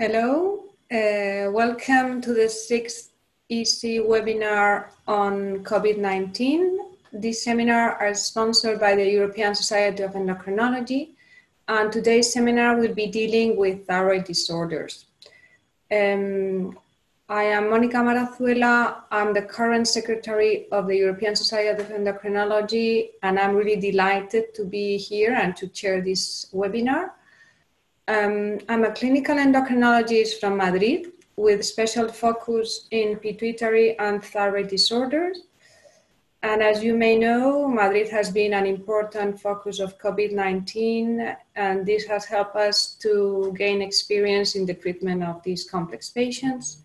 Hello, welcome to the 6th ESE webinar on COVID-19. This seminar is sponsored by the European Society of Endocrinology, and today's seminar will be dealing with thyroid disorders. I am Mónica Marazuela. I'm the current secretary of the European Society of Endocrinology, and I'm really delighted to be here and to chair this webinar. I'm a clinical endocrinologist from Madrid with special focus in pituitary and thyroid disorders. And as you may know, Madrid has been an important focus of COVID-19, and this has helped us to gain experience in the treatment of these complex patients.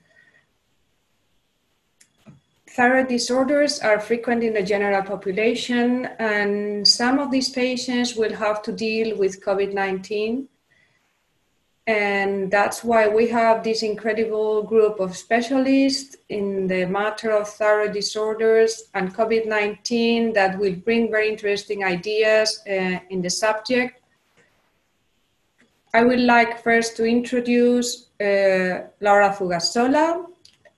Thyroid disorders are frequent in the general population, and some of these patients will have to deal with COVID-19. And that's why we have this incredible group of specialists in the matter of thyroid disorders and COVID-19 that will bring very interesting ideas in the subject. I would like first to introduce Laura Fugasola.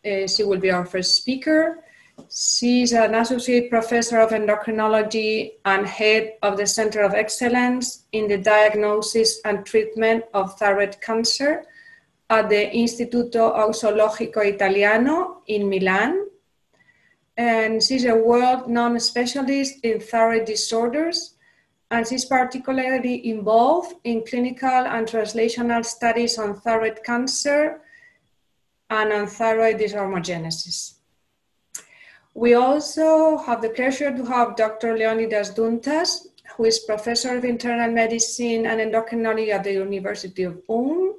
She will be our first speaker. She's an associate professor of endocrinology and head of the Center of Excellence in the Diagnosis and Treatment of Thyroid Cancer at the Istituto Oncologico Italiano in Milan. And she's a world-known specialist in thyroid disorders, and she's particularly involved in clinical and translational studies on thyroid cancer and on thyroid dyshomogenesis. We also have the pleasure to have Dr. Leonidas Duntas, who is professor of internal medicine and endocrinology at the University of Ulm,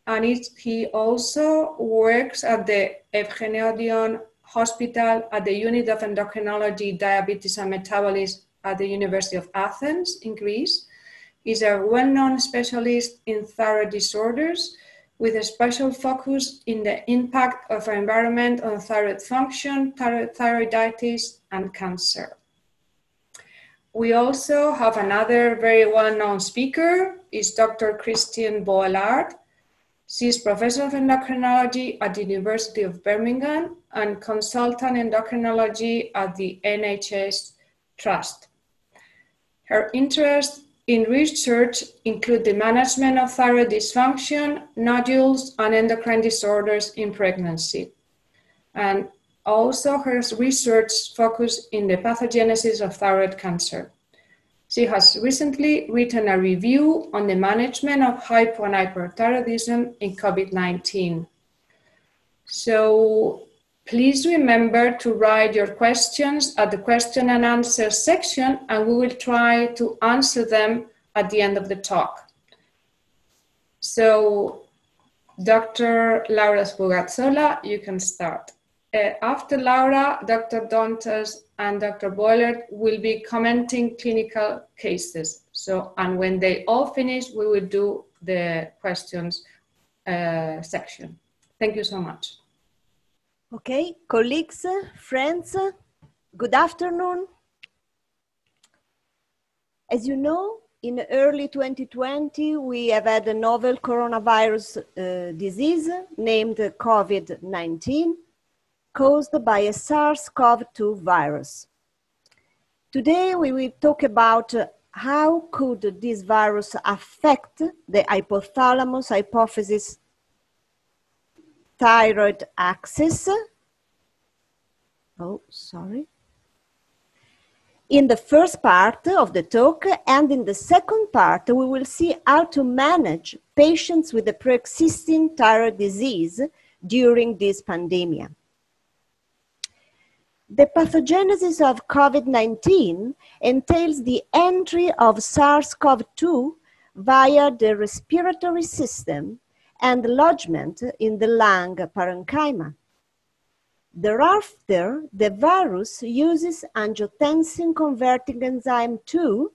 and he also works at the Evgeny Odion Hospital at the Unit of Endocrinology, Diabetes and Metabolism at the University of Athens in Greece. He's a well-known specialist in thyroid disorders, with a special focus in the impact of our environment on thyroid function, thyroiditis, and cancer. We also have another very well-known speaker, is Dr. Christine Boelard. She's professor of endocrinology at the University of Birmingham and consultant endocrinology at the NHS Trust. Her interests in research include the management of thyroid dysfunction, nodules, and endocrine disorders in pregnancy. And also her research focused in the pathogenesis of thyroid cancer. She has recently written a review on the management of hypo and hyperthyroidism in COVID-19. So please remember to write your questions at the question and answer section, and we will try to answer them at the end of the talk. So, Dr. Laura Fugasola, you can start. After Laura, Dr. Duntas and Dr. Boelard will be commenting clinical cases. So, and when they all finish, we will do the questions section. Thank you so much. Okay, colleagues, friends, good afternoon. As you know, in early 2020, we have had a novel coronavirus disease named COVID-19, caused by a SARS-CoV-2 virus. Today, we will talk about how could this virus affect the hypothalamus hypophysis thyroid axis. Oh, sorry. In the first part of the talk and in the second part, we will see how to manage patients with a pre-existing thyroid disease during this pandemic. The pathogenesis of COVID-19 entails the entry of SARS-CoV-2 via the respiratory system and lodgement in the lung parenchyma. Thereafter, the virus uses angiotensin-converting enzyme 2,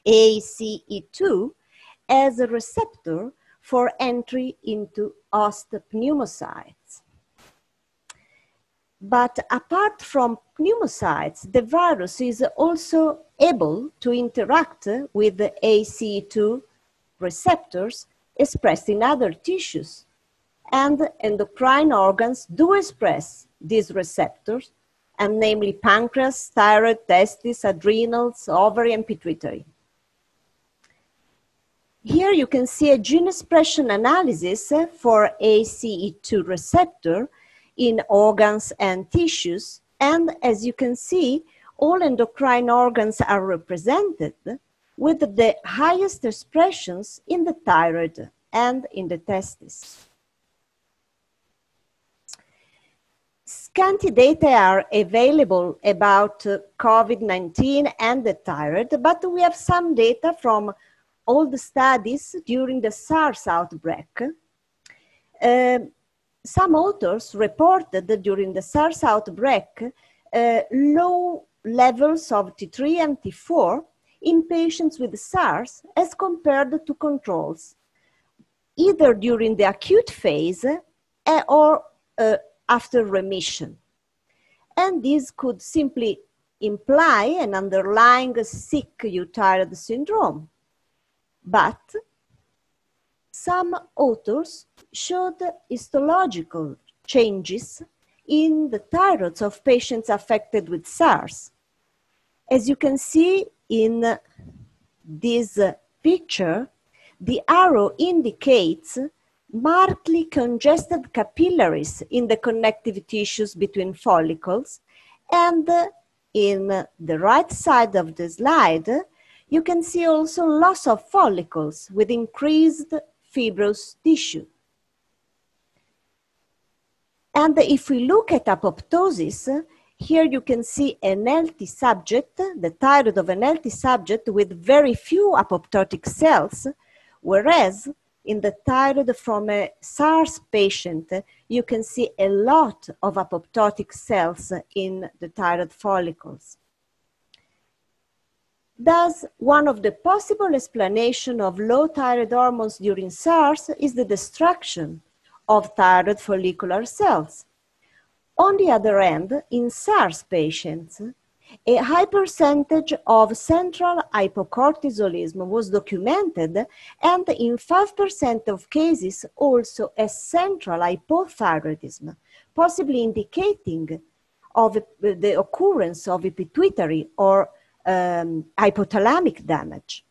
ACE2, as a receptor for entry into host pneumocytes. But apart from pneumocytes, the virus is also able to interact with the ACE2 receptors expressed in other tissues, and endocrine organs do express these receptors, and namely pancreas, thyroid, testes, adrenals, ovary, and pituitary. Here you can see a gene expression analysis for ACE2 receptor in organs and tissues. And as you can see, all endocrine organs are represented with the highest expressions in the thyroid and in the testes. Scanty data are available about COVID-19 and the thyroid, but we have some data from all the studies during the SARS outbreak. Some authors reported that during the SARS outbreak low levels of T3 and T4 in patients with SARS as compared to controls, either during the acute phase or after remission. And this could simply imply an underlying sick euthyroid syndrome. But some authors showed histological changes in the thyroids of patients affected with SARS. As you can see in this picture, the arrow indicates markedly congested capillaries in the connective tissues between follicles, and in the right side of the slide, you can see also loss of follicles with increased fibrous tissue. And if we look at apoptosis, here you can see an healthy subject, the thyroid of an healthy subject with very few apoptotic cells, whereas in the thyroid from a SARS patient, you can see a lot of apoptotic cells in the thyroid follicles. Thus, one of the possible explanations of low thyroid hormones during SARS is the destruction of thyroid follicular cells. On the other hand, in SARS patients, a high percentage of central hypocortisolism was documented, and in 5% of cases also a central hypothyroidism, possibly indicating of the occurrence of a pituitary or hypothalamic damage.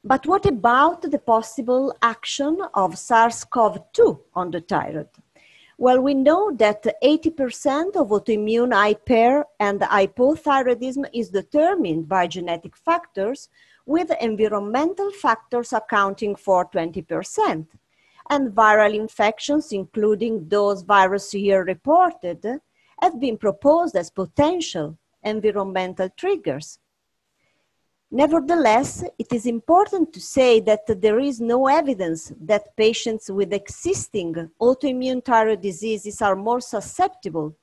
But what about the possible action of SARS-CoV-2 on the thyroid? Well, we know that 80% of autoimmune hyper and hypothyroidism is determined by genetic factors, with environmental factors accounting for 20%. And viral infections, including those viruses here reported, have been proposed as potential environmental triggers. Nevertheless, it is important to say that there is no evidence that patients with existing autoimmune thyroid diseases are more susceptible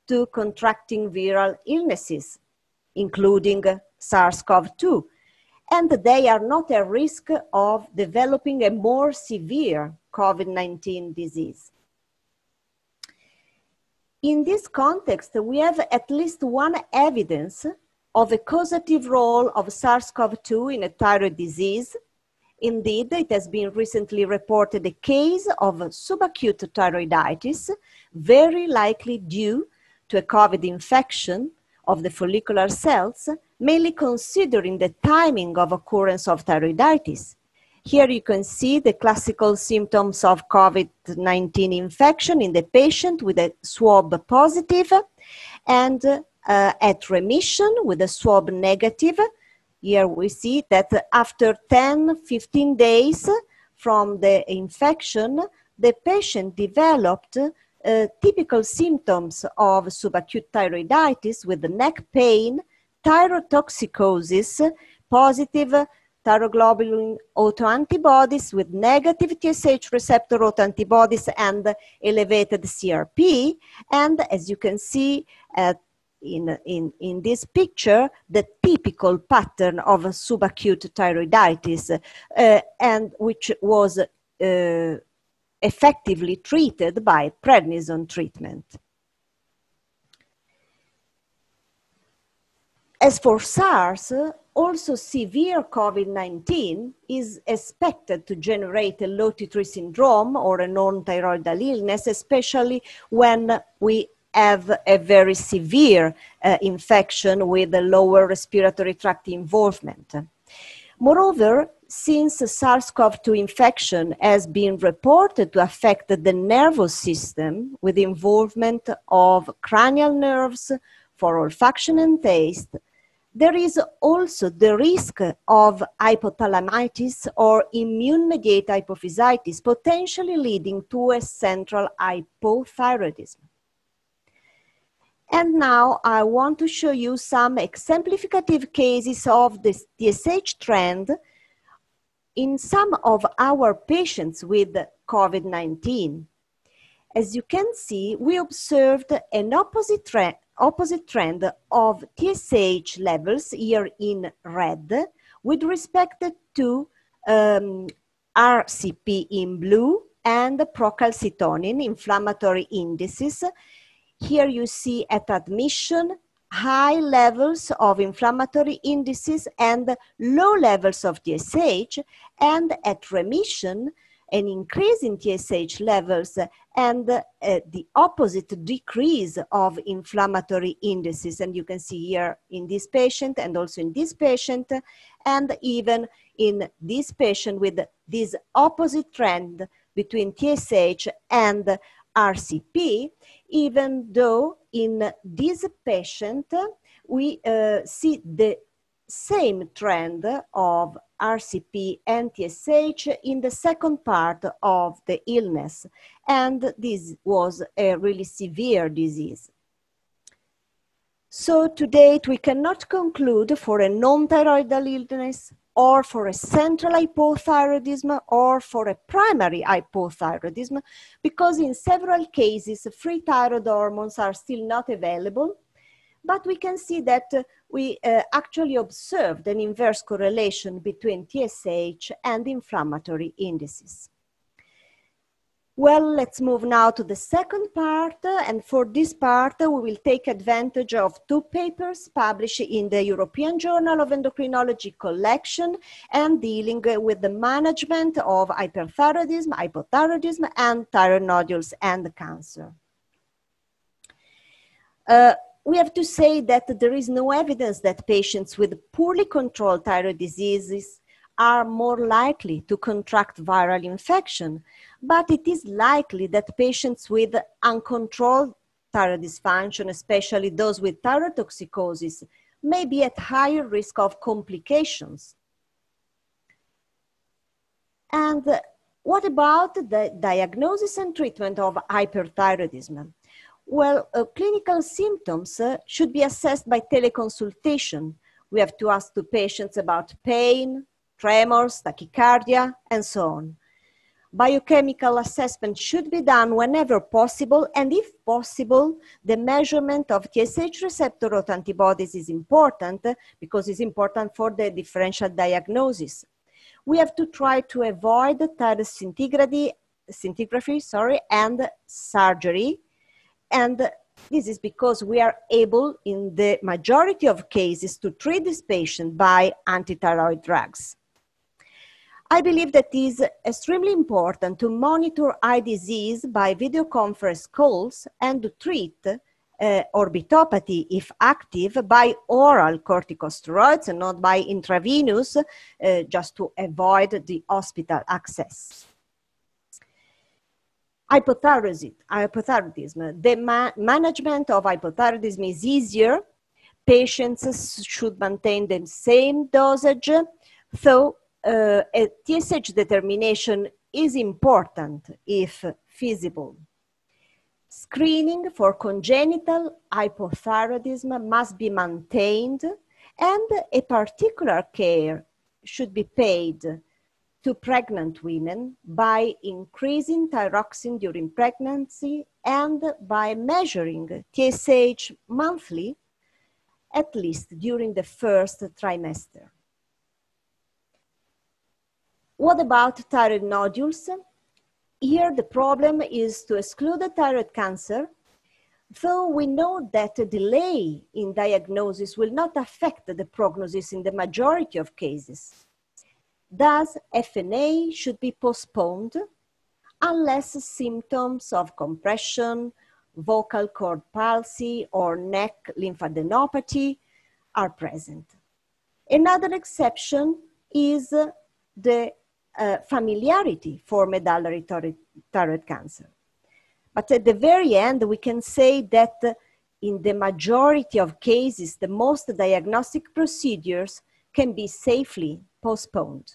to contracting viral illnesses, including SARS-CoV-2, and they are not at risk of developing a more severe COVID-19 disease. In this context, we have at least one evidence of a causative role of SARS-CoV-2 in a thyroid disease. Indeed, it has been recently reported a case of subacute thyroiditis, very likely due to a COVID infection of the follicular cells, mainly considering the timing of occurrence of thyroiditis. Here you can see the classical symptoms of COVID-19 infection in the patient with a swab positive and at remission with a swab negative. Here we see that after 10-15 days from the infection, the patient developed typical symptoms of subacute thyroiditis with neck pain, thyrotoxicosis, positive thyroglobulin autoantibodies with negative TSH receptor autoantibodies and elevated CRP. And as you can see in this picture, the typical pattern of subacute thyroiditis, and which was effectively treated by prednisone treatment. As for SARS, also severe COVID-19 is expected to generate a low T3 syndrome or a non-thyroidal illness, especially when we have a very severe infection with a lower respiratory tract involvement. Moreover, since SARS-CoV-2 infection has been reported to affect the nervous system with involvement of cranial nerves for olfaction and taste, there is also the risk of hypothalamitis or immune-mediated hypophysitis, potentially leading to a central hypothyroidism. And now I want to show you some exemplificative cases of the TSH trend in some of our patients with COVID-19. As you can see, we observed an opposite trend of TSH levels here in red with respect to RCP in blue and procalcitonin inflammatory indices. Here you see at admission high levels of inflammatory indices and low levels of TSH, and at remission an increase in TSH levels and the opposite decrease of inflammatory indices. And you can see here in this patient and also in this patient, and even in this patient with this opposite trend between TSH and RCP, even though in this patient we see the same trend of RCP and TSH in the second part of the illness, and this was a really severe disease. So to date, we cannot conclude for a non-thyroidal illness or for a central hypothyroidism or for a primary hypothyroidism, because in several cases, free thyroid hormones are still not available. But we can see that we actually observed an inverse correlation between TSH and inflammatory indices. Well, let's move now to the second part. And for this part, we will take advantage of two papers published in the European Journal of Endocrinology collection and dealing with the management of hyperthyroidism, hypothyroidism, and thyroid nodules and cancer. We have to say that there is no evidence that patients with poorly controlled thyroid diseases are more likely to contract viral infection, but it is likely that patients with uncontrolled thyroid dysfunction, especially those with thyroid toxicosis, may be at higher risk of complications. And what about the diagnosis and treatment of hyperthyroidism? Well, clinical symptoms should be assessed by teleconsultation. We have to ask the patients about pain, tremors, tachycardia, and so on. Biochemical assessment should be done whenever possible, and if possible, the measurement of TSH receptor autoantibodies is important because it's important for the differential diagnosis. We have to try to avoid thyroid scintigraphy, and surgery. And this is because we are able, in the majority of cases, to treat this patient by antithyroid drugs. I believe that it is extremely important to monitor eye disease by video conference calls and to treat orbitopathy, if active, by oral corticosteroids and not by intravenous, just to avoid the hospital access. Hypothyroidism. The management of hypothyroidism is easier. Patients should maintain the same dosage, so a TSH determination is important if feasible. Screening for congenital hypothyroidism must be maintained, and a particular care should be paid to pregnant women by increasing thyroxine during pregnancy and by measuring TSH monthly, at least during the first trimester. What about thyroid nodules? Here the problem is to exclude the thyroid cancer. Though we know that a delay in diagnosis will not affect the prognosis in the majority of cases, thus FNA should be postponed unless symptoms of compression, vocal cord palsy, or neck lymphadenopathy are present. Another exception is the familiarity for medullary thyroid cancer. But at the very end, we can say that in the majority of cases, the most diagnostic procedures can be safely postponed.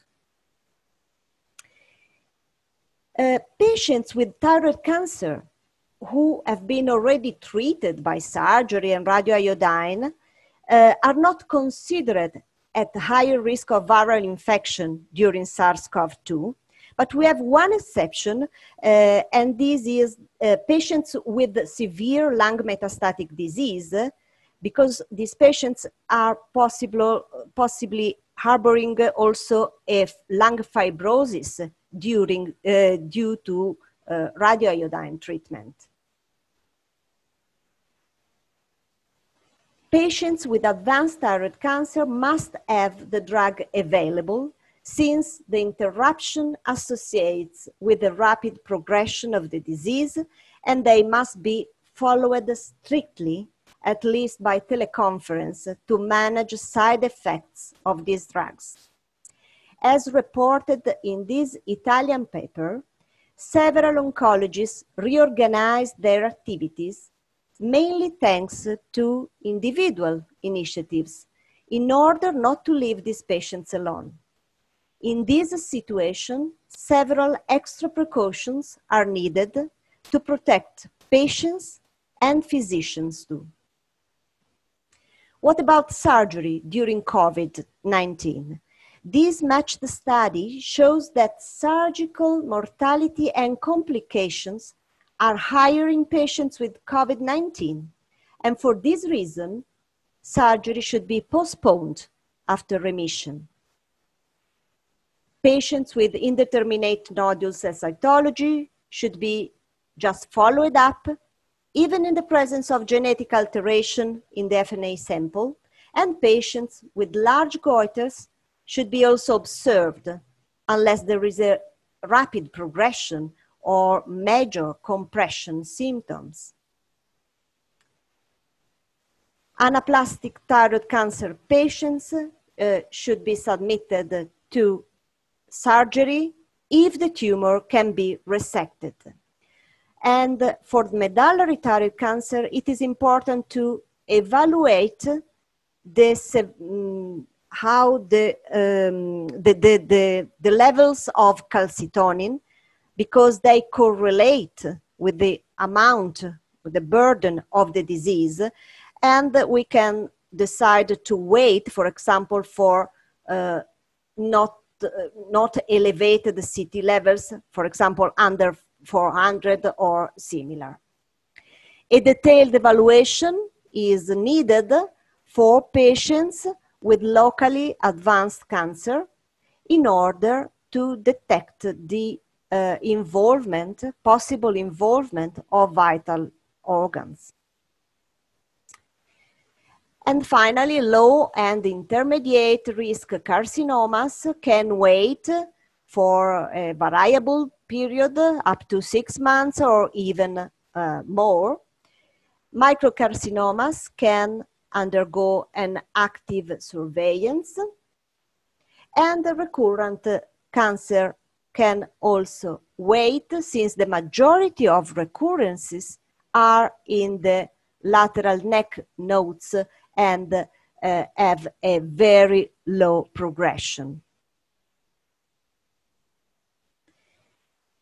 Patients with thyroid cancer who have been already treated by surgery and radioiodine are not considered at higher risk of viral infection during SARS-CoV-2. But we have one exception, and this is patients with severe lung metastatic disease, because these patients are possibly harboring also a lung fibrosis due to radioiodine treatment. Patients with advanced thyroid cancer must have the drug available, since the interruption associates with the rapid progression of the disease, and they must be followed strictly, at least by teleconference, to manage side effects of these drugs. As reported in this Italian paper, several oncologists reorganized their activities, mainly thanks to individual initiatives, in order not to leave these patients alone. In this situation, several extra precautions are needed to protect patients and physicians too. What about surgery during COVID-19? This matched study shows that surgical mortality and complications are higher in patients with COVID-19, and for this reason, surgery should be postponed after remission. Patients with indeterminate nodules and cytology should be just followed up, even in the presence of genetic alteration in the FNA sample, and patients with large goiters should be also observed unless there is a rapid progression or major compression symptoms. Anaplastic thyroid cancer patients should be submitted to surgery if the tumor can be resected. And for medullary thyroid cancer, it is important to evaluate this, how the levels of calcitonin, because they correlate with the amount, with the burden of the disease, and we can decide to wait, for example, for not elevated CT levels, for example, under 400 or similar. A detailed evaluation is needed for patients with locally advanced cancer in order to detect the possible involvement of vital organs. And finally, low and intermediate risk carcinomas can wait for a variable period up to 6 months or even more. Microcarcinomas can undergo an active surveillance, and the recurrent cancer can also wait, since the majority of recurrences are in the lateral neck nodes and have a very low progression.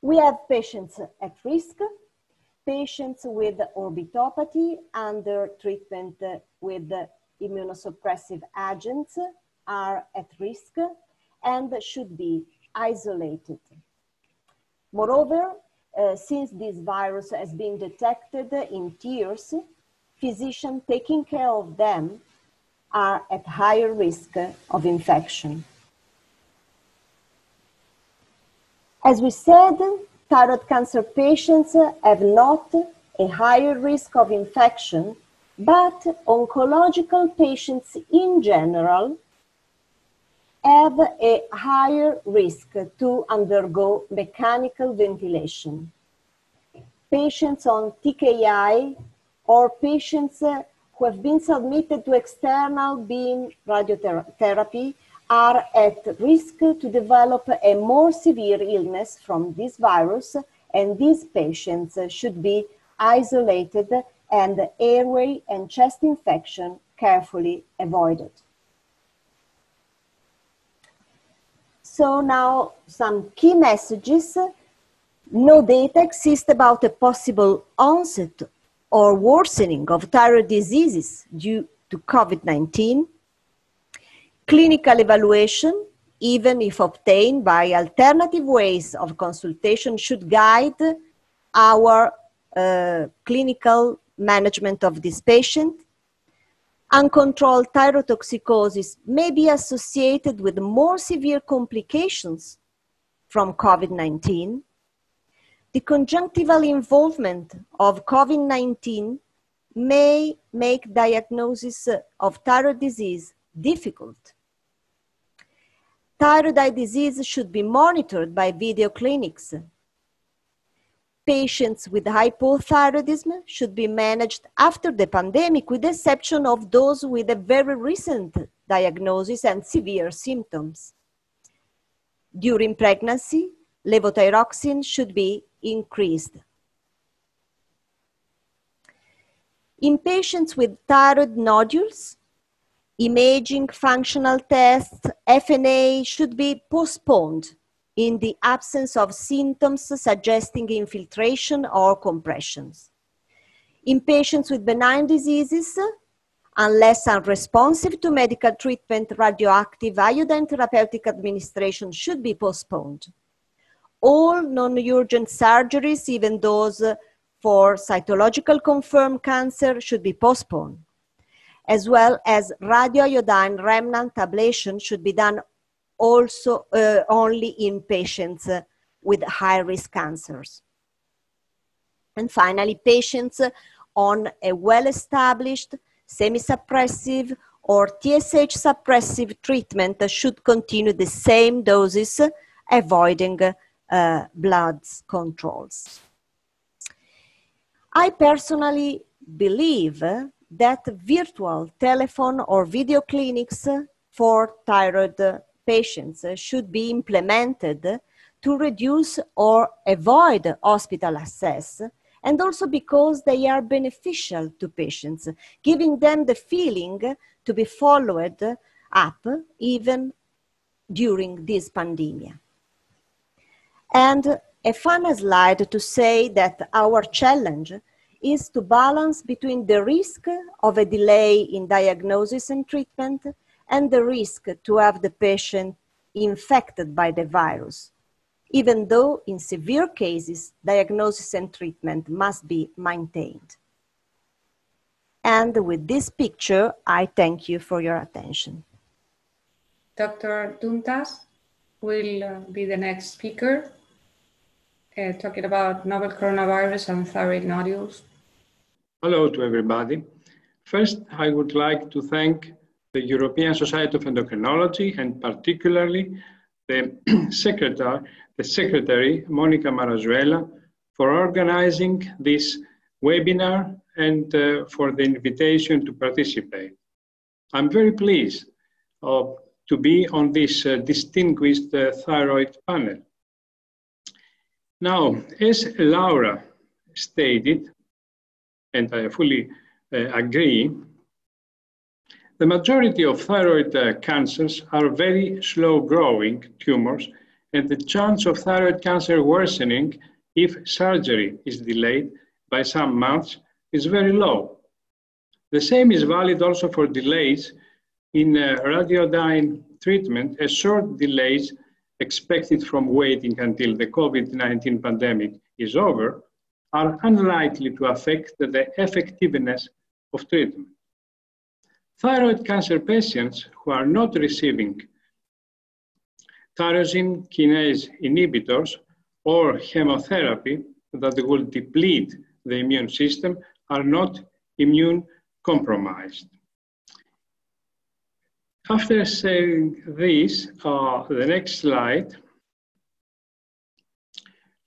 We have patients at risk, patients with orbitopathy under treatment with immunosuppressive agents are at risk and should be isolated. Moreover, since this virus has been detected in tears, physicians taking care of them are at higher risk of infection. As we said, thyroid cancer patients have not a higher risk of infection, but oncological patients in general have a higher risk to undergo mechanical ventilation. Patients on TKI or patients who have been submitted to external beam radiotherapy are at risk to develop a more severe illness from this virus, and these patients should be isolated and airway and chest infection carefully avoided. So now some key messages. No data exists about a possible onset or worsening of thyroid diseases due to COVID-19. Clinical evaluation, even if obtained by alternative ways of consultation, should guide our clinical management of this patient. Uncontrolled thyrotoxicosis may be associated with more severe complications from COVID-19. The conjunctival involvement of COVID-19 may make diagnosis of thyroid disease difficult. Thyroid eye disease should be monitored by video clinics. Patients with hypothyroidism should be managed after the pandemic, with the exception of those with a very recent diagnosis and severe symptoms. During pregnancy, levothyroxine should be increased. In patients with thyroid nodules, imaging, functional tests, FNA should be postponed in the absence of symptoms suggesting infiltration or compressions. In patients with benign diseases, unless unresponsive to medical treatment, radioactive iodine therapeutic administration should be postponed. All non-urgent surgeries, even those for cytological confirmed cancer, should be postponed, as well as radioiodine remnant ablation should be done also only in patients with high-risk cancers. And finally, patients on a well-established semi-suppressive or TSH suppressive treatment should continue the same doses, avoiding blood controls. I personally believe that virtual telephone or video clinics for thyroid patients should be implemented to reduce or avoid hospital access, and also because they are beneficial to patients, giving them the feeling to be followed up even during this pandemic. And a final slide to say that our challenge is to balance between the risk of a delay in diagnosis and treatment and the risk to have the patient infected by the virus, even though in severe cases, diagnosis and treatment must be maintained. And with this picture, I thank you for your attention. Dr. Duntas will be the next speaker, talking about novel coronavirus and thyroid nodules. Hello to everybody. First, I would like to thank the European Society of Endocrinology and particularly the Secretary, Monica Marazuela, for organizing this webinar and for the invitation to participate. I'm very pleased to be on this distinguished thyroid panel. Now, as Laura stated, and I fully agree, the majority of thyroid cancers are very slow-growing tumors, and the chance of thyroid cancer worsening if surgery is delayed by some months is very low. The same is valid also for delays in radioiodine treatment, as short delays expected from waiting until the COVID-19 pandemic is over are unlikely to affect the effectiveness of treatment. Thyroid cancer patients who are not receiving tyrosine kinase inhibitors or chemotherapy that will deplete the immune system are not immune compromised. After saying this, the next slide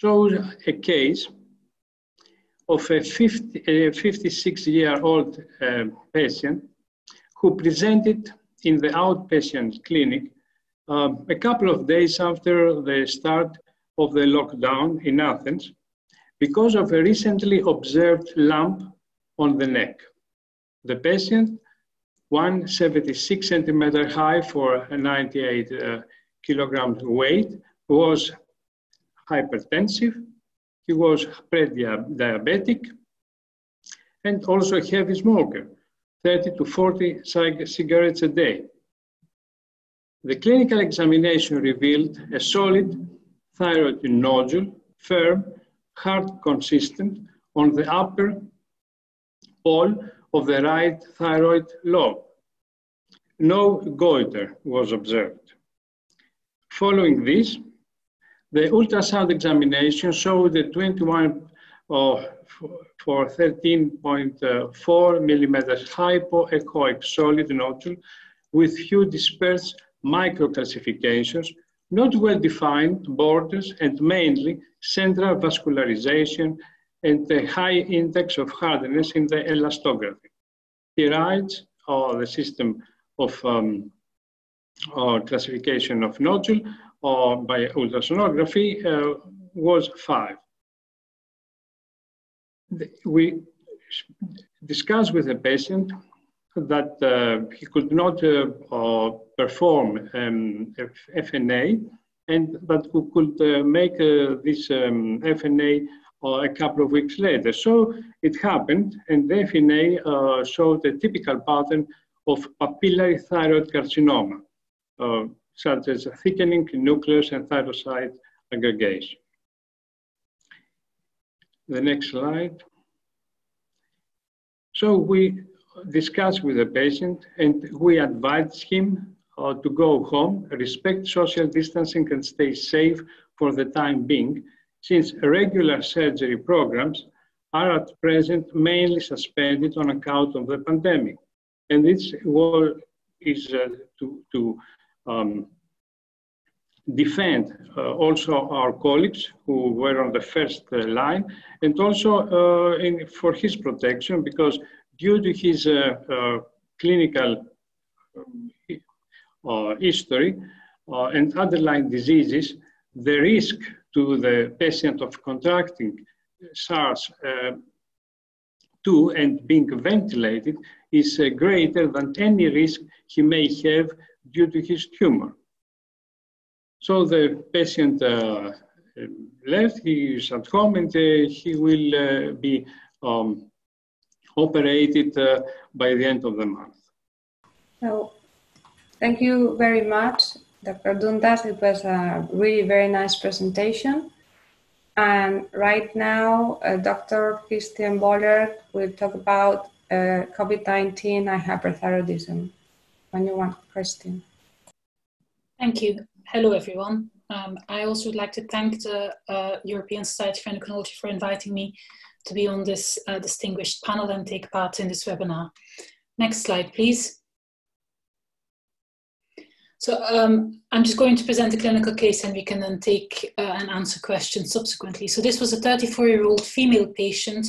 shows a case of a 56-year-old patient who presented in the outpatient clinic a couple of days after the start of the lockdown in Athens because of a recently observed lump on the neck. The patient, 176 centimeter high for a 98 kilograms weight, was hypertensive, he was pre-diabetic, and also a heavy smoker, 30 to 40 cigarettes a day. The clinical examination revealed a solid thyroid nodule, firm, hard consistent on the upper wall of the right thyroid lobe. No goiter was observed. Following this, the ultrasound examination showed a 21 for 13.4 millimeters hypoechoic solid nodule with few dispersed microcalcifications, not well-defined borders, and mainly central vascularization and a high index of hardness in the elastography. Thyroids, or the system of classification of nodule by ultrasonography, was 5. We discussed with the patient that he could not perform FNA, and that we could make this FNA a couple of weeks later. So it happened, and the FNA showed a typical pattern of papillary thyroid carcinoma, such as thickening nucleus and thyrocyte aggregation. The next slide. So we discussed with the patient, and we advised him to go home, respect social distancing, and stay safe for the time being, since regular surgery programs are at present mainly suspended on account of the pandemic. And this is to defend also our colleagues who were on the first line, and also for his protection, because due to his clinical history and underlying diseases, the risk to the patient of contracting SARS-2 and being ventilated is greater than any risk he may have due to his tumor. So the patient left, he is at home, and he will be operated by the end of the month. So, thank you very much, Dr. Dundas. It was a really very nice presentation. And right now, Dr. Christian Boller will talk about COVID-19 and hyperthyroidism. When you want, Christian. Thank you. Hello, everyone. I also would like to thank the European Society for Endocrinology for inviting me to be on this distinguished panel and take part in this webinar. Next slide, please. So I'm just going to present a clinical case, and we can then take and answer questions subsequently. So this was a 34-year-old female patient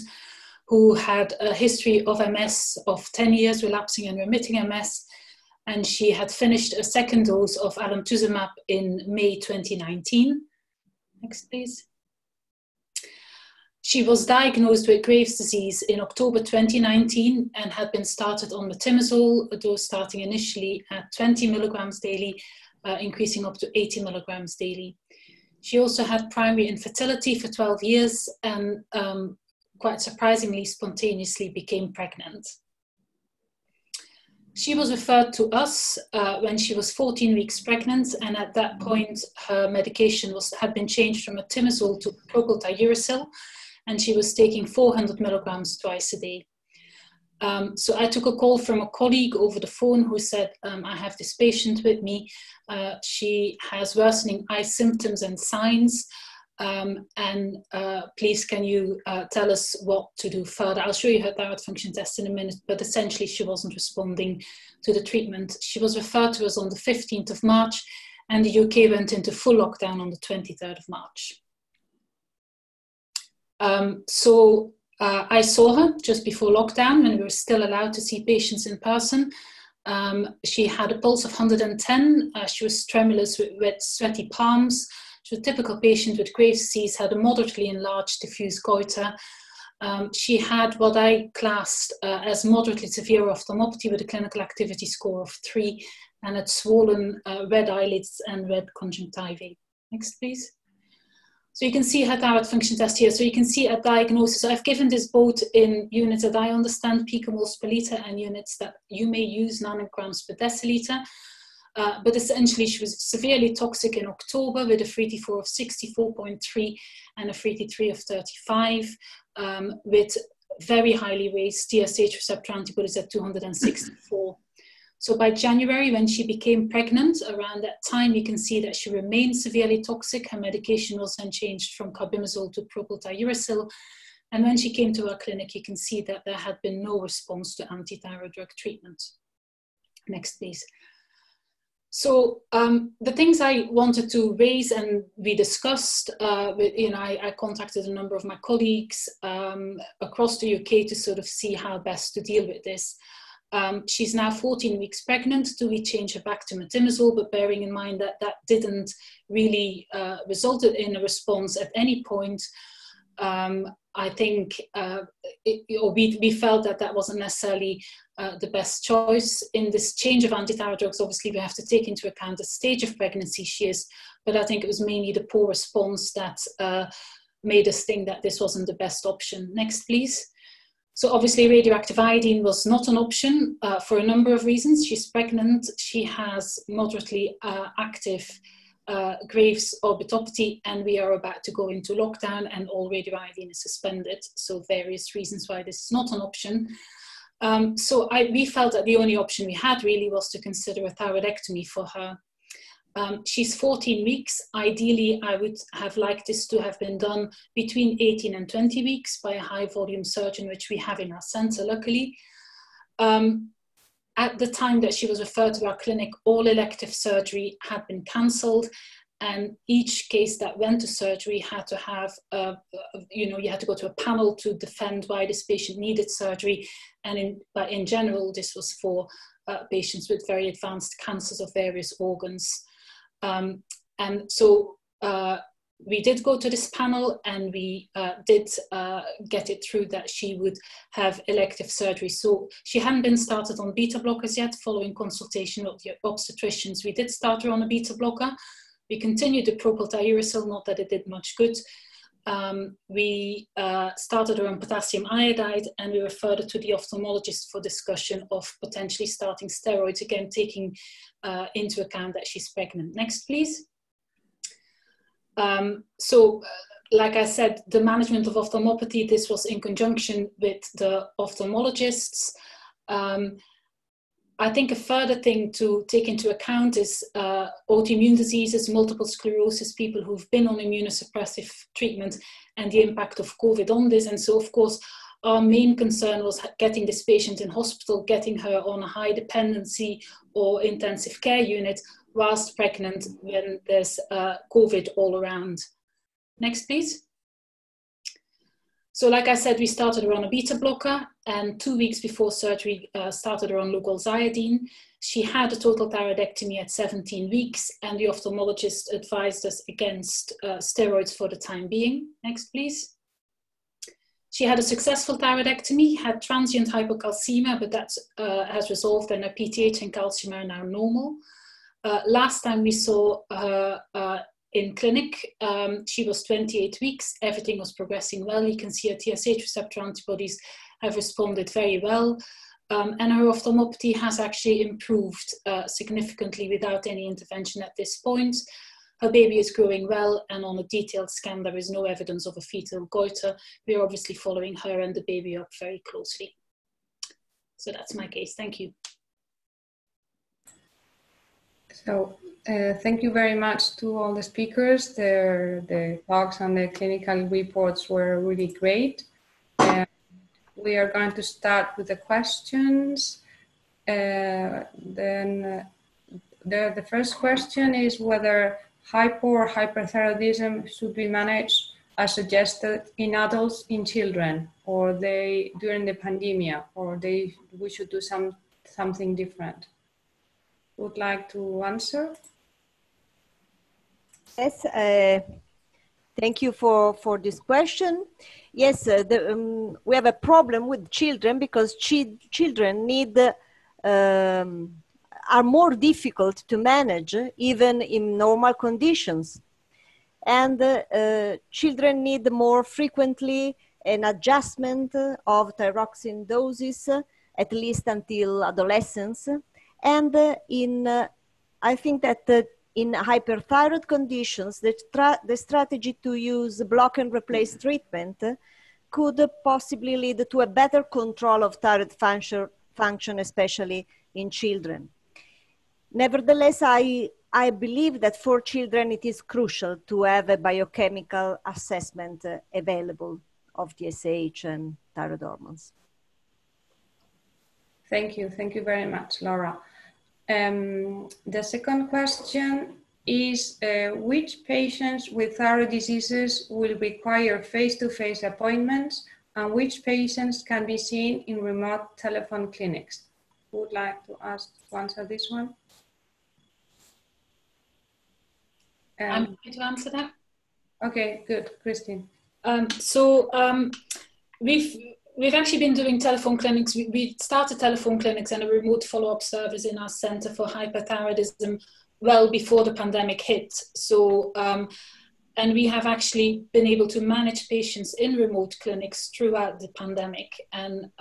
who had a history of MS of 10 years, relapsing and remitting MS, and she had finished a second dose of alemtuzumab in May 2019. Next, please. She was diagnosed with Graves' disease in October 2019 and had been started on methimazole, a dose starting initially at 20 milligrams daily, increasing up to 80 milligrams daily. She also had primary infertility for 12 years and quite surprisingly, spontaneously became pregnant. She was referred to us when she was 14 weeks pregnant, and at that point, her medication had been changed from methimazole to propylthiouracil, and she was taking 400 milligrams twice a day. So I took a call from a colleague over the phone who said, I have this patient with me. She has worsening eye symptoms and signs. Please can you tell us what to do further? I'll show you her thyroid function test in a minute, but essentially she wasn't responding to the treatment. She was referred to us on the 15th of March, and the UK went into full lockdown on the 23rd of March. I saw her just before lockdown when we were still allowed to see patients in person. She had a pulse of 110. She was tremulous with wet, sweaty palms. She was a typical patient with Graves' disease, had a moderately enlarged diffuse goiter. She had what I classed as moderately severe ophthalmopathy with a clinical activity score of 3, and had swollen red eyelids and red conjunctivae. Next, please. So you can see her thyroid function test here. So you can see a diagnosis. So I've given this both in units that I understand, picomoles per litre, and units that you may use, nanograms per deciliter. But essentially she was severely toxic in October with a free T4 of 64.3 and a free T3 of 35, with very highly raised TSH receptor antibodies at 264. So by January, when she became pregnant, around that time, you can see that she remained severely toxic. Her medication was then changed from carbimazole to propylthiouracil. And when she came to our clinic, you can see that there had been no response to anti-thyroid drug treatment. Next, please. So the things I wanted to raise and we discussed, I contacted a number of my colleagues across the UK to sort of see how best to deal with this. She's now 14 weeks pregnant. Do we change her back to metimazole? But bearing in mind that that didn't really result in a response at any point, I think we felt that that wasn't necessarily the best choice. In this change of anti-thyroid drugs, obviously we have to take into account the stage of pregnancy she is, but I think it was mainly the poor response that made us think that this wasn't the best option. Next, please. So obviously radioactive iodine was not an option for a number of reasons. She's pregnant, she has moderately active Graves' orbitopathy, and we are about to go into lockdown and all radioiodine is suspended. So various reasons why this is not an option. We felt that the only option we had really was to consider a thyroidectomy for her. She's 14 weeks. Ideally, I would have liked this to have been done between 18 and 20 weeks by a high volume surgeon, which we have in our center, luckily. At the time that she was referred to our clinic, all elective surgery had been cancelled, and each case that went to surgery had to have, you had to go to a panel to defend why this patient needed surgery. And in general, this was for patients with very advanced cancers of various organs. We did go to this panel, and we did get it through that she would have elective surgery. So she hadn't been started on beta blockers yet. Following consultation with the obstetricians, we did start her on a beta blocker. We continued the propylthiouracil, not that it did much good. We started her on potassium iodide, and we referred her to the ophthalmologist for discussion of potentially starting steroids, again taking into account that she's pregnant. Next, please. Like I said, the management of ophthalmopathy, this was in conjunction with the ophthalmologists. I think a further thing to take into account is autoimmune diseases, multiple sclerosis, people who've been on immunosuppressive treatment, and the impact of COVID on this. And so, of course, our main concern was getting this patient in hospital, getting her on a high dependency or intensive care unit whilst pregnant when there's COVID all around. Next, please. So like I said, we started her on a beta blocker, and 2 weeks before surgery, started her on Lugol's iodine. She had a total thyroidectomy at 17 weeks, and the ophthalmologist advised us against steroids for the time being. Next, please. She had a successful thyroidectomy, had transient hypocalcemia, but that has resolved, and her PTH and calcium are now normal. Last time we saw her in clinic, she was 28 weeks. Everything was progressing well. You can see her TSH receptor antibodies have responded very well. And her ophthalmopathy has actually improved significantly without any intervention at this point. Her baby is growing well, and on a detailed scan, there is no evidence of a fetal goiter. We are obviously following her and the baby up very closely. So that's my case. Thank you. So Thank you very much to all the speakers. The talks and the clinical reports were really great. We are going to start with the questions. The first question is whether hypo or hyperthyroidism should be managed as suggested in adults, in children, or during the pandemic, or we should do something different. Would like to answer? Yes, thank you for this question. Yes, we have a problem with children because children are more difficult to manage even in normal conditions. And children need more frequently an adjustment of thyroxine doses, at least until adolescence. And I think that in hyperthyroid conditions, the strategy to use block and replace treatment could possibly lead to a better control of thyroid function, especially in children. Nevertheless, I believe that for children it is crucial to have a biochemical assessment available of TSH and thyroid hormones. Thank you very much, Laura. The second question is which patients with thyroid diseases will require face-to-face appointments and which patients can be seen in remote telephone clinics? Who would like to answer this one? I'm going to answer that. Okay, good, Christine. We've actually been doing telephone clinics. We started telephone clinics and a remote follow-up service in our Center for Hyperthyroidism well before the pandemic hit. And we have actually been able to manage patients in remote clinics throughout the pandemic. And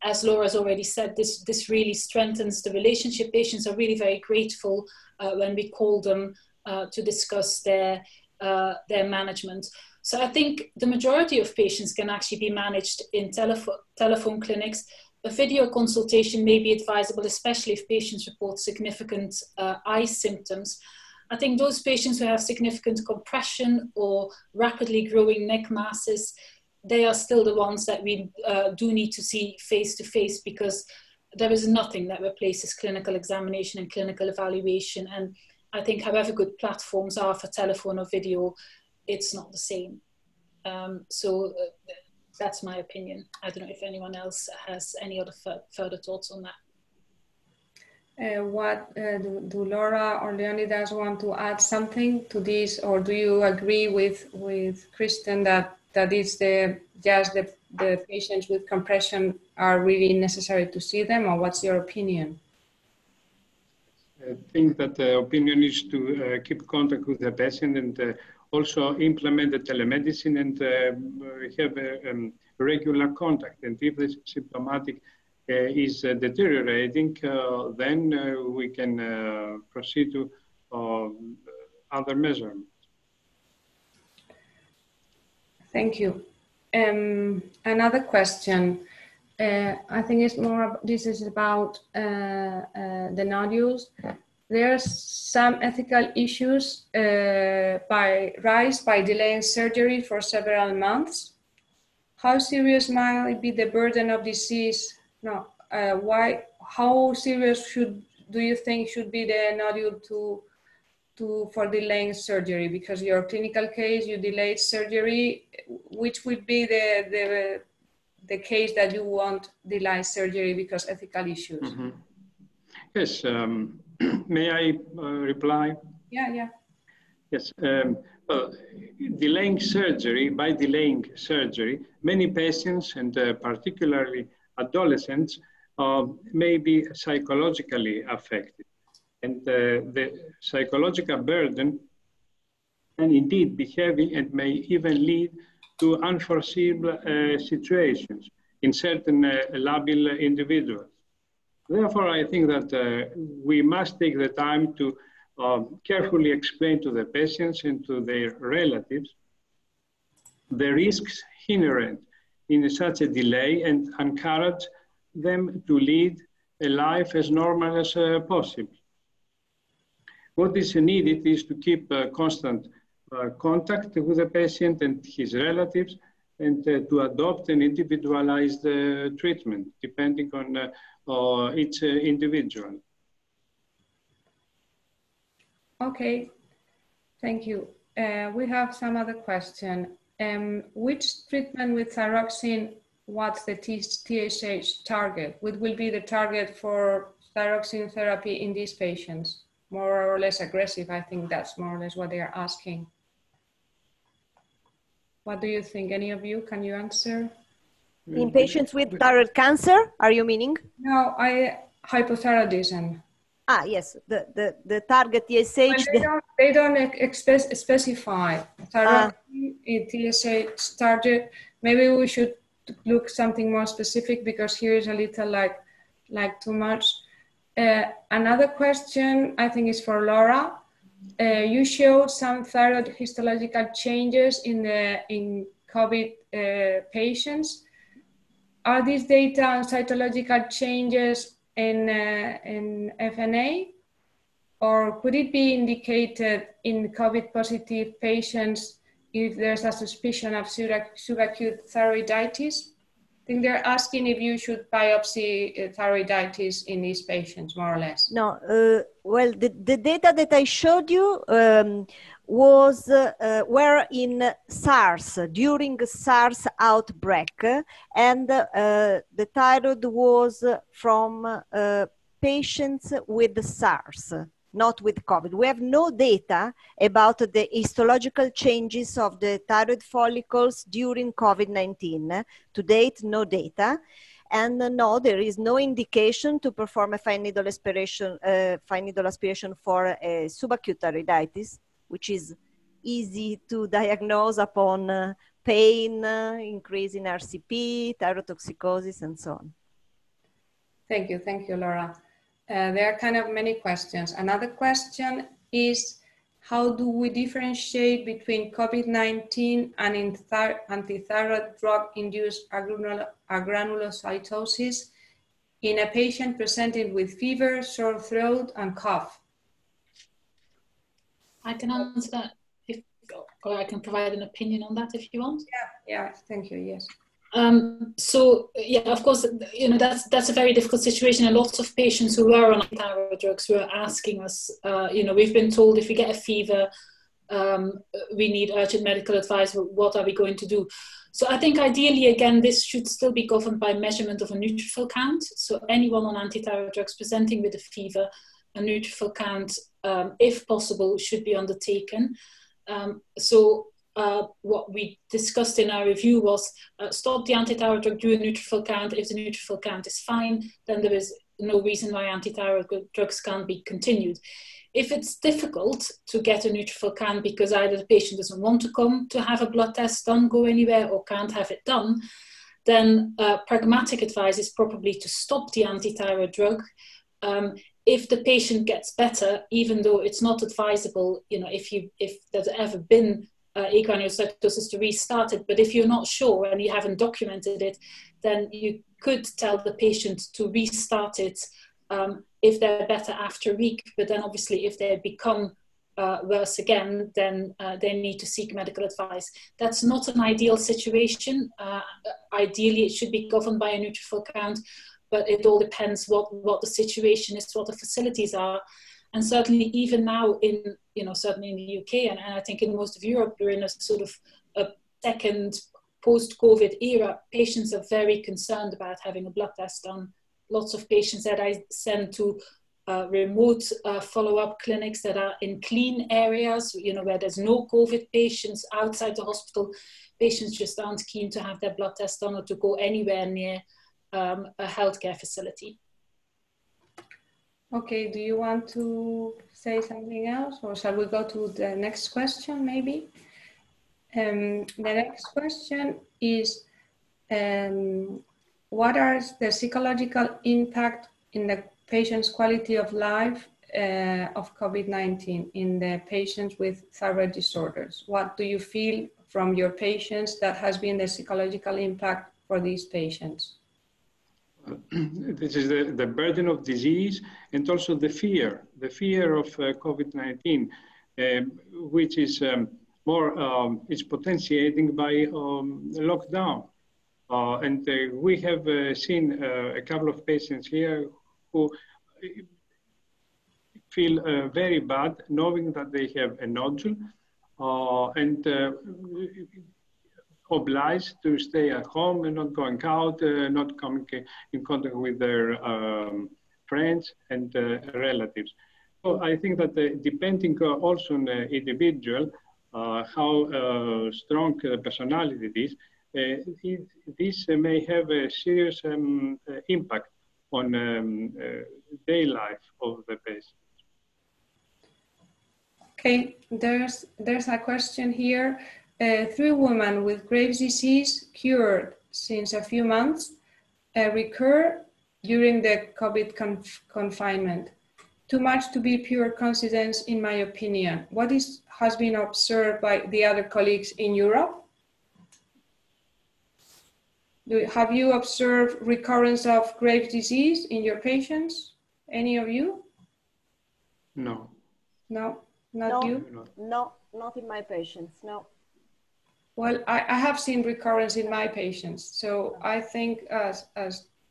as Laura's already said, this really strengthens the relationship. Patients are really very grateful when we call them to discuss their management. So I think the majority of patients can actually be managed in telephone clinics. A video consultation may be advisable, especially if patients report significant eye symptoms. I think those patients who have significant compression or rapidly growing neck masses, they are still the ones that we do need to see face-to-face, because there is nothing that replaces clinical examination and clinical evaluation. And I think however good platforms are for telephone or video, it's not the same. That's my opinion. I don't know if anyone else has any other further thoughts on that. Do Laura or Leonidas want to add something to this, or do you agree with Kristen that it's just the patients with compression are really necessary to see them, or what's your opinion? I think that the opinion is to keep contact with the patient and also implement the telemedicine and have a regular contact. And if the symptomatic is deteriorating, then we can proceed to other measurements. Thank you. Another question. I think it's more. This is about the nodules. There are some ethical issues raised by delaying surgery for several months. How serious might be the burden of disease? No. How serious do you think should be the nodule for delaying surgery? Because your clinical case, you delayed surgery. Which would be the case that you want delay surgery because ethical issues? Mm-hmm. Yes. May I reply? Yeah. Yes. Well, by delaying surgery, many patients, and particularly adolescents, may be psychologically affected. And the psychological burden can indeed be heavy and may even lead to unforeseeable situations in certain labile individuals. Therefore, I think that we must take the time to carefully explain to the patients and to their relatives the risks inherent in such a delay and encourage them to lead a life as normal as possible. What is needed is to keep constant contact with the patient and his relatives, and to adopt an individualized treatment depending on each individual. Okay, thank you. We have some other question. Which treatment with thyroxine, what's the TSH target? What will be the target for thyroxine therapy in these patients? More or less aggressive, I think that's more or less what they are asking. What do you think? Any of you, can you answer? In patients with thyroid cancer, are you meaning? No, hypothyroidism. Ah, yes, the target TSH. Well, they don't specify thyroxine, TSH target. Maybe we should look something more specific, because here is a little like too much. Another question, I think, is for Laura. You showed some thyroid histological changes in COVID patients. Are these data on cytological changes in FNA, or could it be indicated in COVID positive patients if there's a suspicion of subacute thyroiditis? I think they're asking if you should biopsy thyroiditis in these patients, more or less. No, well, the data that I showed you were in SARS, during SARS outbreak, and the thyroid was from patients with SARS, not with COVID. We have no data about the histological changes of the thyroid follicles during COVID-19. To date, no data. And no, there is no indication to perform a fine needle aspiration for subacute thyroiditis, which is easy to diagnose upon pain, increase in RCP, thyrotoxicosis, and so on. Thank you, Laura. There are kind of many questions. Another question is, how do we differentiate between COVID-19 and antithyroid drug-induced agranulocytosis in a patient presenting with fever, sore throat, and cough? I can answer that, or I can provide an opinion on that if you want. Yeah, thank you, yes. So yeah, of course, you know, that's a very difficult situation. And lots of patients who are on thyroid drugs were asking us, you know, we've been told if we get a fever, we need urgent medical advice. What are we going to do? So I think ideally, again, this should still be governed by measurement of a neutrophil count. So anyone on antithyroid drugs presenting with a fever, a neutrophil count, if possible, should be undertaken. What we discussed in our review was stop the antithyroid drug, do a neutrophil count. If the neutrophil count is fine, then there is no reason why antithyroid drugs can't be continued. If it's difficult to get a neutrophil count because either the patient doesn't want to come to have a blood test done, go anywhere, or can't have it done, then pragmatic advice is probably to stop the antithyroid drug. If the patient gets better, even though it's not advisable, you know, if there's ever been agranulocytosis, to restart it. But if you're not sure and you haven't documented it, then you could tell the patient to restart it if they're better after a week. But then obviously if they become worse again, then they need to seek medical advice. That's not an ideal situation. Ideally, it should be governed by a neutrophil count, but it all depends what the situation is, what the facilities are. And certainly even now certainly in the UK, and I think in most of Europe, we're in a sort of a second post-COVID era. Patients are very concerned about having a blood test done. Lots of patients that I send to remote follow-up clinics that are in clean areas, you know, where there's no COVID patients outside the hospital. Patients just aren't keen to have their blood test done or to go anywhere near a healthcare facility. Okay, do you want to say something else, or shall we go to the next question maybe? The next question is, what are the psychological impact in the patient's quality of life of COVID-19 in the patients with thyroid disorders? What do you feel from your patients that has been the psychological impact for these patients? This is the burden of disease and also the fear of COVID-19, which is is potentiating by lockdown. And we have seen a couple of patients here who feel very bad knowing that they have a nodule and obliged to stay at home and not going out, not coming in contact with their friends and relatives. So I think that depending also on the individual, how strong the personality is, this may have a serious impact on day life of the patient. Okay, there's a question here. 3 women with Graves' disease cured since a few months recur during the COVID confinement. Too much to be pure coincidence, in my opinion. What has been observed by the other colleagues in Europe? Have you observed recurrence of Graves' disease in your patients? Any of you? No. No, not you? No, not in my patients, no. Well, I have seen recurrence in my patients, so I think as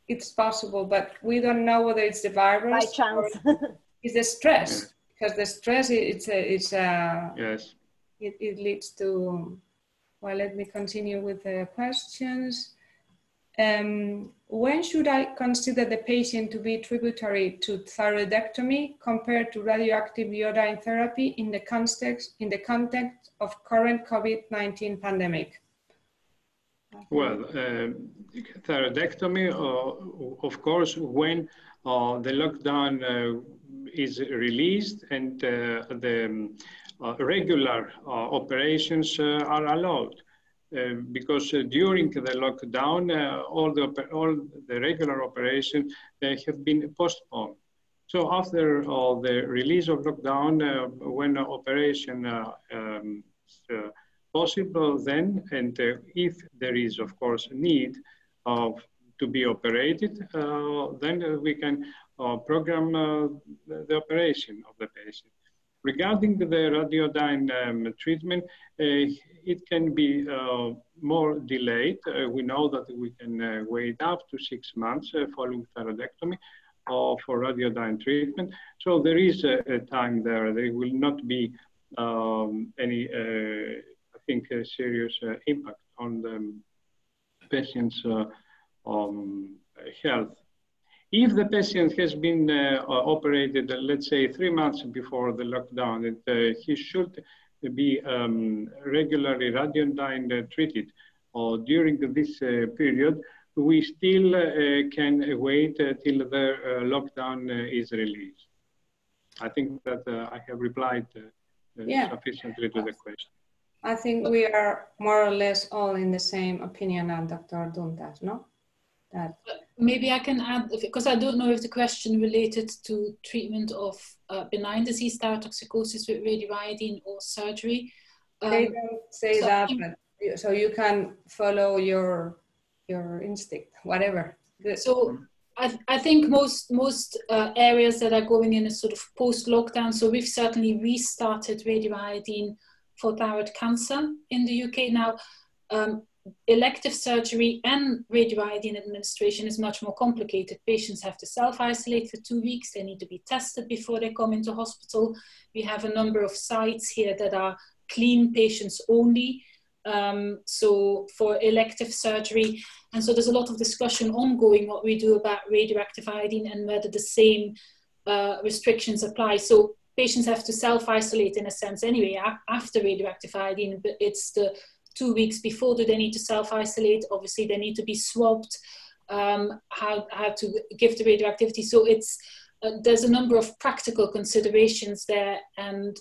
it's possible, but we don't know whether it's the virus by chance. or it's the stress, because the stress yes. It leads to. Well, let me continue with the questions. When should I consider the patient to be tributary to thyroidectomy compared to radioactive iodine therapy in the context of current COVID-19 pandemic? Well, thyroidectomy, of course, when the lockdown is released and the regular operations are allowed. Because during the lockdown, all the regular operations have been postponed. So after the release of lockdown, when operation is possible, then, and if there is, of course, need to be operated, then we can program the operation of the patient. Regarding the radioiodine treatment, it can be more delayed. We know that we can wait up to 6 months following thyroidectomy for radioiodine treatment. So there is a time there. There will not be any, I think, serious impact on the patient's health. If the patient has been operated, let's say 3 months before the lockdown, he should be regularly radioiodine treated. During this period, we still can wait till the lockdown is released. I think that I have replied sufficiently to the question. I think we are more or less all in the same opinion on Dr. Duntas, no? Maybe I can add, because I don't know if the question related to treatment of benign disease thyrotoxicosis with radioiodine or surgery. They don't say so that, but so you can follow your instinct, whatever. Good. So I think most areas that are going in a sort of post-lockdown, so we've certainly restarted radioiodine for thyroid cancer in the UK now. Elective surgery and radioiodine administration is much more complicated. Patients have to self-isolate for 2 weeks. They need to be tested before they come into hospital. We have a number of sites here that are clean patients only. So for elective surgery. And so there's a lot of discussion ongoing what we do about radioactive iodine and whether the same restrictions apply. So patients have to self-isolate in a sense anyway after radioactive iodine, but it's the 2 weeks before do they need to self-isolate. Obviously they need to be swabbed, how to give the radioactivity. So it's there's a number of practical considerations there, and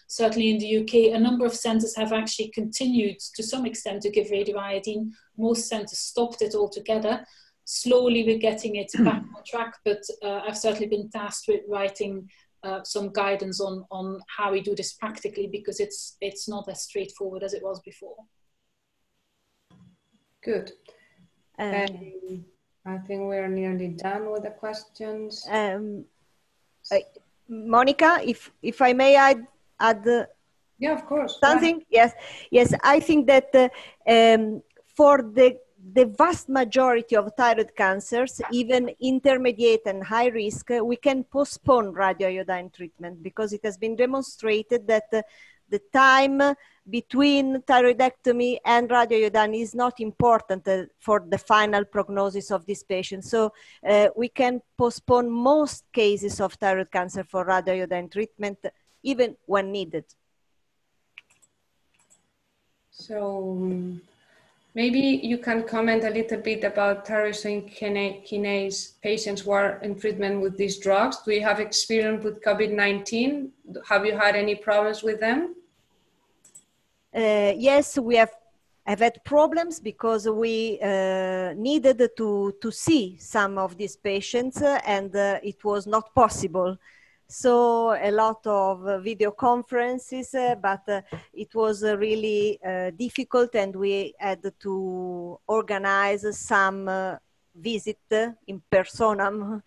certainly in the UK a number of centres have actually continued to some extent to give radioiodine. Most centres stopped it altogether. Slowly we're getting it back on track, but I've certainly been tasked with writing some guidance on how we do this practically, because it's not as straightforward as it was before. Good. I think we are nearly done with the questions. Monica, if I may add yeah, of course. Something? Yes. I think that for the vast majority of thyroid cancers, even intermediate and high risk, we can postpone radioiodine treatment because it has been demonstrated that the time between thyroidectomy and radioiodine is not important for the final prognosis of this patient. So we can postpone most cases of thyroid cancer for radioiodine treatment, even when needed. So maybe you can comment a little bit about tyrosine kinase patients who are in treatment with these drugs. Do you have experience with COVID-19? Have you had any problems with them? Yes, we have had problems because we needed to see some of these patients and it was not possible. So a lot of video conferences, but it was really difficult, and we had to organize some visit in personam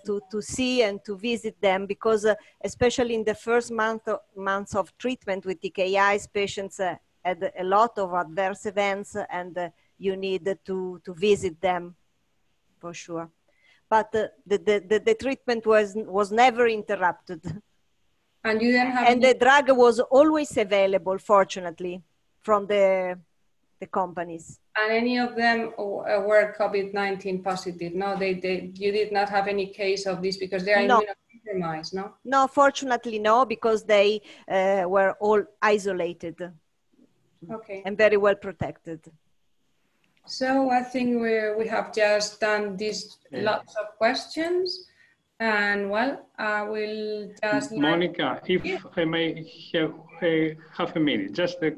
to see and to visit them, because especially in the first months of treatment with TKIs, patients had a lot of adverse events, and you need to visit them for sure. But the treatment was never interrupted. And you didn't have the drug was always available, fortunately, from the companies. And any of them were COVID-19 positive? No, you did not have any case of this because they are immunocompromised, no? No, fortunately no, because they were all isolated. Okay. And very well protected. So I think we have just done these lots of questions, and well, I will just... Monica, if I may have half a minute, just to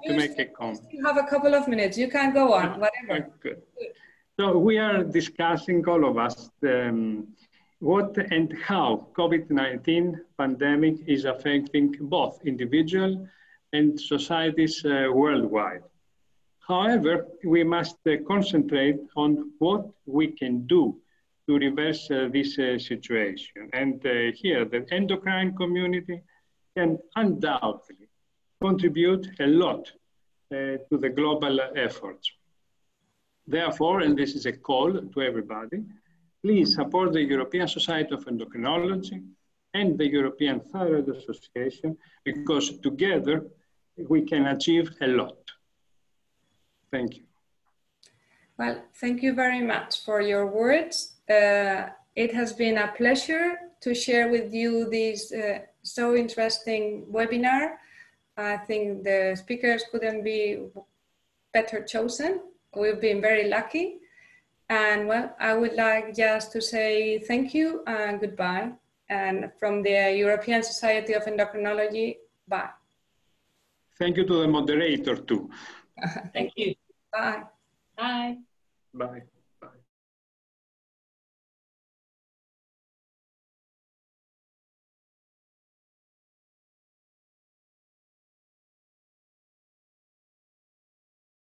make a comment. You have a couple of minutes, you can go on, whatever. Good. So we are discussing, all of us, what and how COVID-19 pandemic is affecting both individual and societies worldwide. However, we must concentrate on what we can do to reverse this situation. And here, the endocrine community can undoubtedly contribute a lot to the global efforts. Therefore, and this is a call to everybody, please support the European Society of Endocrinology and the European Thyroid Association, because together we can achieve a lot. Thank you. Well, thank you very much for your words. It has been a pleasure to share with you this so interesting webinar. I think the speakers couldn't be better chosen. We've been very lucky. And well, I would like just to say thank you and goodbye. And from the European Society of Endocrinology, bye. Thank you to the moderator too. Thank you. Bye. Bye. Bye.